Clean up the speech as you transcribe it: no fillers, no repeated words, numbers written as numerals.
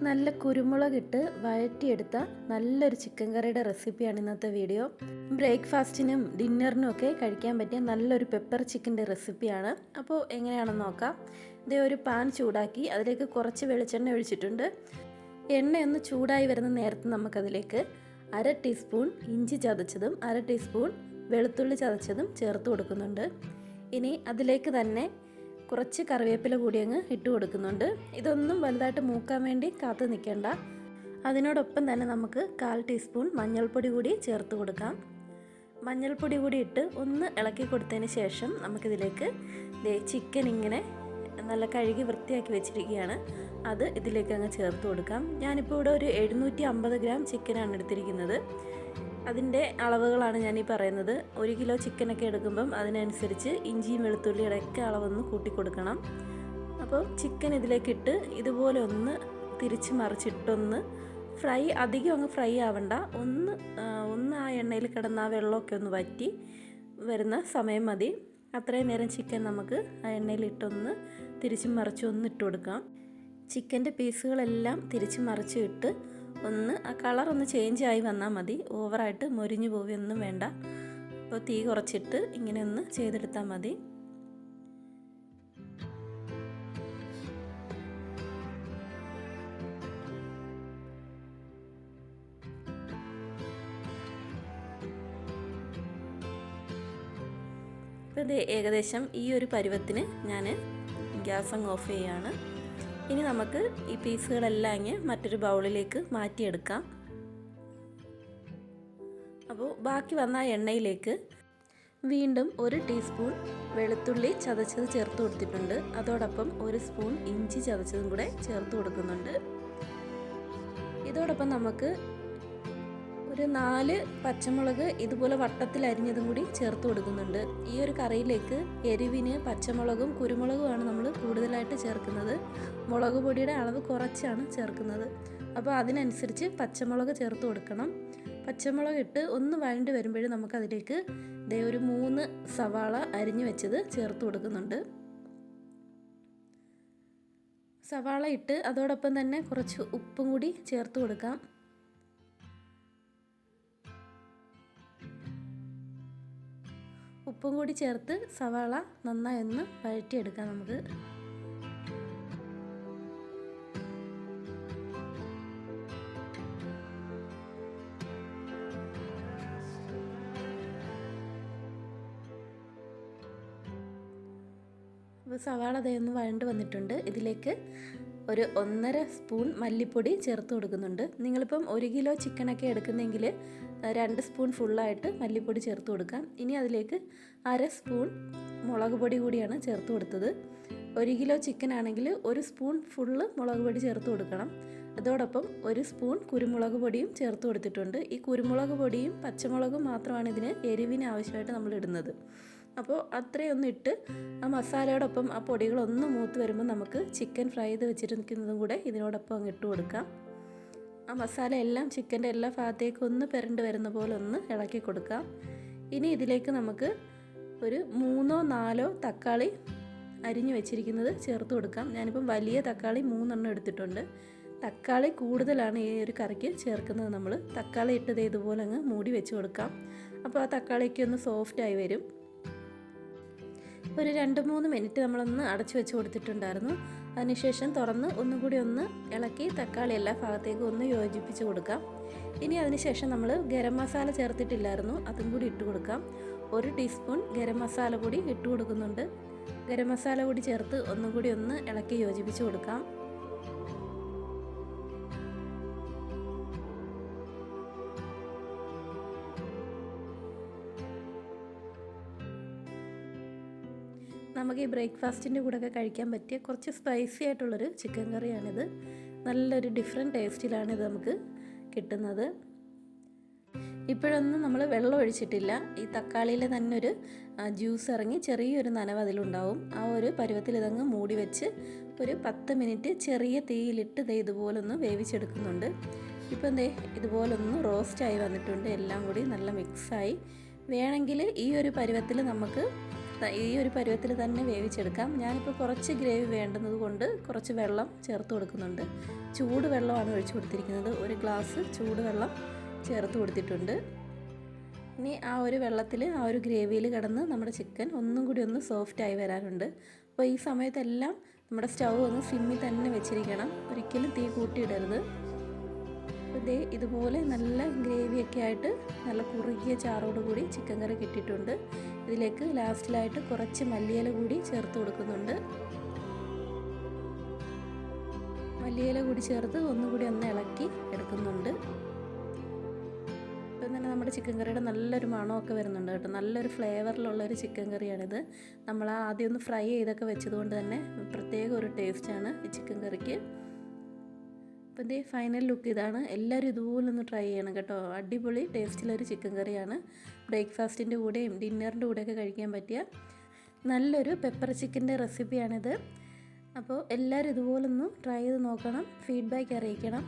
നല്ല കുരുമുളകിട്ട് വഴറ്റിയെടുത്ത നല്ലൊരു ചിക്കൻ കറിയുടെ റെസിപ്പിയാണ് ഇന്നത്തെ വീഡിയോ. ബ്രേക്ക്ഫാസ്റ്റിനും ഡിന്നറിനും ഒക്കെ കഴിക്കാൻ പറ്റിയ നല്ലൊരു പെപ്പർ ചിക്കൻ്റെ റെസിപ്പിയാണ്. അപ്പോൾ എങ്ങനെയാണെന്ന് നോക്കാം. ഇതേ ഒരു പാൻ ചൂടാക്കി അതിലേക്ക് കുറച്ച് വെളിച്ചെണ്ണ ഒഴിച്ചിട്ടുണ്ട്. എണ്ണയൊന്ന് ചൂടായി വരുന്ന നേരത്ത് നമുക്കതിലേക്ക് 1/2 ടീസ്പൂൺ ഇഞ്ചി ചതച്ചതും 1/2 ടീസ്പൂൺ വെളുത്തുള്ളി ചതച്ചതും ചേർത്ത് കൊടുക്കുന്നുണ്ട്. ഇനി അതിലേക്ക് തന്നെ കുറച്ച് കറിവേപ്പില കൂടി അങ്ങ് ഇട്ട് കൊടുക്കുന്നുണ്ട്. ഇതൊന്നും വലുതായിട്ട് മൂക്കാൻ വേണ്ടി കാത്തു നിൽക്കേണ്ട. അതിനോടൊപ്പം തന്നെ നമുക്ക് 1/4 ടീസ്പൂൺ മഞ്ഞൾപ്പൊടി കൂടി ചേർത്ത് കൊടുക്കാം. മഞ്ഞൾപ്പൊടി കൂടി ഇട്ട് ഒന്ന് ഇളക്കി കൊടുത്തതിന് ശേഷം നമുക്കിതിലേക്ക് ചിക്കൻ ഇങ്ങനെ നല്ല കഴുകി വൃത്തിയാക്കി വെച്ചിരിക്കുകയാണ്, അത് ഇതിലേക്ക് അങ്ങ് ചേർത്ത് കൊടുക്കാം. ഞാനിപ്പോൾ ഇവിടെ ഒരു 750 ഗ്രാം ചിക്കനാണ് എടുത്തിരിക്കുന്നത്. അതിൻ്റെ അളവുകളാണ് ഞാനീ പറയുന്നത്. 1 കിലോ ചിക്കനൊക്കെ എടുക്കുമ്പം അതിനനുസരിച്ച് ഇഞ്ചിയും വെളുത്തുള്ളിയുടെ ഒക്കെ അളവൊന്ന് കൂട്ടി കൊടുക്കണം. അപ്പോൾ ചിക്കൻ ഇതിലേക്കിട്ട് ഇതുപോലെ ഒന്ന് തിരിച്ച് മറിച്ചിട്ടൊന്ന് ഫ്രൈ, അധികം അങ്ങ് ഫ്രൈ ആവണ്ട, ഒന്ന് ആ എണ്ണയിൽ കിടന്ന് ആ വെള്ളമൊക്കെ ഒന്ന് വറ്റി വരുന്ന സമയം മതി. അത്രയും നേരം ചിക്കൻ നമുക്ക് ആ എണ്ണയിലിട്ടൊന്ന് തിരിച്ചും മറിച്ചും ഒന്ന് ഇട്ട് കൊടുക്കാം. ചിക്കൻ്റെ പീസുകളെല്ലാം തിരിച്ച് മറിച്ച് ഇട്ട് ഒന്ന് ആ കളറൊന്ന് ചേഞ്ച് ആയി വന്നാൽ മതി. ഓവറായിട്ട് മൊരിഞ്ഞു പോവുകയൊന്നും വേണ്ട. അപ്പോൾ തീ കുറച്ചിട്ട് ഇങ്ങനെ ഒന്ന് ചെയ്തെടുത്താൽ മതി. അപ്പോൾ ഇത് ഏകദേശം ഈ ഒരു പരുവത്തിന് ഞാൻ ഗ്യാസ് അങ്ങ് ഓഫ് ചെയ്യുകയാണ്. ഇനി നമുക്ക് ഈ പീസുകളെല്ലാം അങ്ങ് മറ്റൊരു ബൗളിലേക്ക് മാറ്റിയെടുക്കാം. അപ്പോൾ ബാക്കി വന്ന എണ്ണയിലേക്ക് വീണ്ടും 1 ടീസ്പൂൺ വെളുത്തുള്ളി ചതച്ചത് ചേർത്ത് കൊടുത്തിട്ടുണ്ട്. അതോടൊപ്പം 1 സ്പൂൺ ഇഞ്ചി ചതച്ചതും കൂടെ ചേർത്ത് കൊടുക്കുന്നുണ്ട്. ഇതോടൊപ്പം നമുക്ക് ഒരു 4 പച്ചമുളക് ഇതുപോലെ വട്ടത്തിൽ അരിഞ്ഞതും കൂടി ചേർത്ത് കൊടുക്കുന്നുണ്ട്. ഈ ഒരു കറിയിലേക്ക് എരിവിന് പച്ചമുളകും കുരുമുളകുമാണ് നമ്മൾ കൂടുതലായിട്ട് ചേർക്കുന്നത്. മുളക് പൊടിയുടെ അളവ് കുറച്ചാണ് ചേർക്കുന്നത്. അപ്പോൾ അതിനനുസരിച്ച് പച്ചമുളക് ചേർത്ത് കൊടുക്കണം. പച്ചമുളക് ഇട്ട് ഒന്ന് വഴണ്ട് വരുമ്പോഴും നമുക്കതിലേക്ക് ഒരു 3 സവാള അരിഞ്ഞു വെച്ചത് ചേർത്ത് കൊടുക്കുന്നുണ്ട്. സവാള ഇട്ട് അതോടൊപ്പം തന്നെ കുറച്ച് ഉപ്പും കൂടി ചേർത്ത് കൊടുക്കാം. ഉപ്പും കൂടി ചേർത്ത് സവാള നന്നായി ഒന്ന് വഴറ്റിയെടുക്കാം നമുക്ക്. അപ്പോൾ സവാള ഒന്ന് വഴണ്ട് വന്നിട്ടുണ്ട്. ഇതിലേക്ക് ഒരു 1.5 സ്പൂൺ മല്ലിപ്പൊടി ചേർത്ത് കൊടുക്കുന്നുണ്ട്. നിങ്ങളിപ്പം 1 കിലോ ചിക്കനൊക്കെ എടുക്കുന്നെങ്കിൽ 2 സ്പൂൺ ഫുള്ളായിട്ട് മല്ലിപ്പൊടി ചേർത്ത് കൊടുക്കാം. ഇനി അതിലേക്ക് 1/2 സ്പൂൺ മുളക് പൊടി കൂടിയാണ് ചേർത്ത് കൊടുത്തത്. 1 കിലോ ചിക്കനാണെങ്കിൽ 1 സ്പൂൺ ഫുള്ള് മുളക് പൊടി ചേർത്ത് കൊടുക്കണം. അതോടൊപ്പം 1 സ്പൂൺ കുരുമുളക് പൊടിയും ചേർത്ത് കൊടുത്തിട്ടുണ്ട്. ഈ കുരുമുളക് പൊടിയും പച്ചമുളകും മാത്രമാണ് ഇതിന് എരിവിന് ആവശ്യമായിട്ട് നമ്മൾ ഇടുന്നത്. അപ്പോൾ അത്രയൊന്നും ഇട്ട് ആ മസാലയോടൊപ്പം ആ പൊടികളൊന്ന് മൂത്ത് വരുമ്പോൾ നമുക്ക് ചിക്കൻ ഫ്രൈ ചെയ്ത് വെച്ചിരിക്കുന്നതും കൂടെ ഇതിനോടൊപ്പം അങ്ങ് ഇട്ട് കൊടുക്കാം. ആ മസാല എല്ലാം ചിക്കൻ്റെ എല്ലാ ഭാഗത്തേക്കും ഒന്ന് പുരണ്ട് വരുന്ന പോലെ ഒന്ന് ഇളക്കി കൊടുക്കാം. ഇനി ഇതിലേക്ക് നമുക്ക് ഒരു 3-4 തക്കാളി അരിഞ്ഞു വെച്ചിരിക്കുന്നത് ചേർത്ത് കൊടുക്കാം. ഞാനിപ്പം വലിയ തക്കാളി 3 എണ്ണം എടുത്തിട്ടുണ്ട്. തക്കാളി കൂടുതലാണ് ഈ ഒരു കറിക്ക് ചേർക്കുന്നത്. നമ്മൾ തക്കാളി ഇട്ടത് ഇതുപോലെ അങ്ങ് മൂടി വെച്ച് കൊടുക്കാം. അപ്പോൾ ആ തക്കാളിക്ക് ഒന്ന് സോഫ്റ്റായി വരും. ഒരു 2-3 മിനിറ്റ് നമ്മളൊന്ന് അടച്ചു വെച്ച് കൊടുത്തിട്ടുണ്ടായിരുന്നു. അതിനുശേഷം തുറന്ന് ഒന്നുകൂടി ഒന്ന് ഇളക്കി തക്കാളി എല്ലാ ഭാഗത്തേക്കും ഒന്ന് യോജിപ്പിച്ച് കൊടുക്കാം. ഇനി അതിനുശേഷം നമ്മൾ ഗരം മസാല ചേർത്തിട്ടില്ലായിരുന്നു, അതും കൂടി ഇട്ട് കൊടുക്കാം. 1 ടീസ്പൂൺ ഗരം മസാല കൂടി ഇട്ട് കൊടുക്കുന്നുണ്ട്. ഗരം മസാല കൂടി ചേർത്ത് ഒന്നുകൂടി ഒന്ന് ഇളക്കി യോജിപ്പിച്ച് കൊടുക്കാം. നമുക്ക് ഈ ബ്രേക്ക്ഫാസ്റ്റിൻ്റെ കൂടെയൊക്കെ കഴിക്കാൻ പറ്റിയ കുറച്ച് സ്പൈസി ആയിട്ടുള്ളൊരു ചിക്കൻ കറിയാണിത്. നല്ലൊരു ഡിഫറെൻറ്റ് ടേസ്റ്റിലാണിത് നമുക്ക് കിട്ടുന്നത്. ഇപ്പോഴൊന്നും നമ്മൾ വെള്ളം ഒഴിച്ചിട്ടില്ല. ഈ തക്കാളിയിൽ തന്നെ ഒരു ജ്യൂസ് ഇറങ്ങി ചെറിയൊരു നനവ് അതിലുണ്ടാവും. ആ ഒരു പരുവത്തിൽ ഇതങ്ങ് മൂടി വെച്ച് ഒരു 10 മിനിറ്റ് ചെറിയ തീയിലിട്ട് ഇതുപോലൊന്ന് വേവിച്ചെടുക്കുന്നുണ്ട്. ഇപ്പം ഇതുപോലൊന്ന് റോസ്റ്റായി വന്നിട്ടുണ്ട്. എല്ലാം കൂടി നല്ല മിക്സായി. വേണമെങ്കിൽ ഈ ഒരു പരുവത്തിൽ നമുക്ക് ഈ ഒരു പരുവത്തിൽ തന്നെ വേവിച്ചെടുക്കാം. ഞാനിപ്പോൾ കുറച്ച് ഗ്രേവി വേണ്ടുന്നത് കൊണ്ട് കുറച്ച് വെള്ളം ചേർത്ത് കൊടുക്കുന്നുണ്ട്. ചൂട് വെള്ളമാണ് ഒഴിച്ചു കൊടുത്തിരിക്കുന്നത്. ഒരു ഗ്ലാസ് ചൂടുവെള്ളം ചേർത്ത് കൊടുത്തിട്ടുണ്ട്. ഇനി ആ ഒരു വെള്ളത്തിൽ ആ ഒരു ഗ്രേവിയിൽ കിടന്ന് നമ്മുടെ ചിക്കൻ ഒന്നും കൂടി ഒന്ന് സോഫ്റ്റായി വരാനുണ്ട്. അപ്പോൾ ഈ സമയത്തെല്ലാം നമ്മുടെ സ്റ്റൗ ഒന്ന് സിമ്മിൽ തന്നെ വെച്ചിരിക്കണം. ഒരിക്കലും തീ കൂട്ടിയിടരുത്. അപ്പോൾ ഇതുപോലെ നല്ല ഗ്രേവിയൊക്കെ ആയിട്ട് നല്ല കുറുകിയ ചാറോടുകൂടി ചിക്കൻ കറി കിട്ടിയിട്ടുണ്ട്. ഇതിലേക്ക് ലാസ്റ്റിലായിട്ട് കുറച്ച് മല്ലിയില കൂടി ചേർത്ത് കൊടുക്കുന്നുണ്ട്. മല്ലിയില കൂടി ചേർത്ത് ഒന്നുകൂടി ഒന്ന് ഇളക്കി എടുക്കുന്നുണ്ട്. ഇപ്പം തന്നെ നമ്മുടെ ചിക്കൻ കറിയുടെ നല്ലൊരു മണമൊക്കെ വരുന്നുണ്ട് കേട്ടോ. നല്ലൊരു ഫ്ലേവറിലുള്ളൊരു ചിക്കൻ കറിയാണിത്. നമ്മൾ ആദ്യം ഒന്ന് ഫ്രൈ ചെയ്തൊക്കെ വെച്ചതുകൊണ്ട് തന്നെ പ്രത്യേക ഒരു ടേസ്റ്റാണ് ഈ ചിക്കൻ കറിക്ക്. അപ്പോൾ ഇതേ ഫൈനൽ ലുക്ക് ഇതാണ്. എല്ലാവരും ഇതുപോലെ ഒന്ന് ട്രൈ ചെയ്യണം കേട്ടോ. അടിപൊളി ടേസ്റ്റിലൊരു ചിക്കൻ കറിയാണ്. ബ്രേക്ക്ഫാസ്റ്റിൻ്റെ കൂടെയും ഡിന്നറിൻ്റെ കൂടെയൊക്കെ കഴിക്കാൻ പറ്റിയ നല്ലൊരു പെപ്പർ ചിക്കൻ്റെ റെസിപ്പിയാണിത്. അപ്പോൾ എല്ലാവരും ഇതുപോലൊന്ന് ട്രൈ ചെയ്ത് നോക്കണം. ഫീഡ്ബാക്ക് അറിയിക്കണം.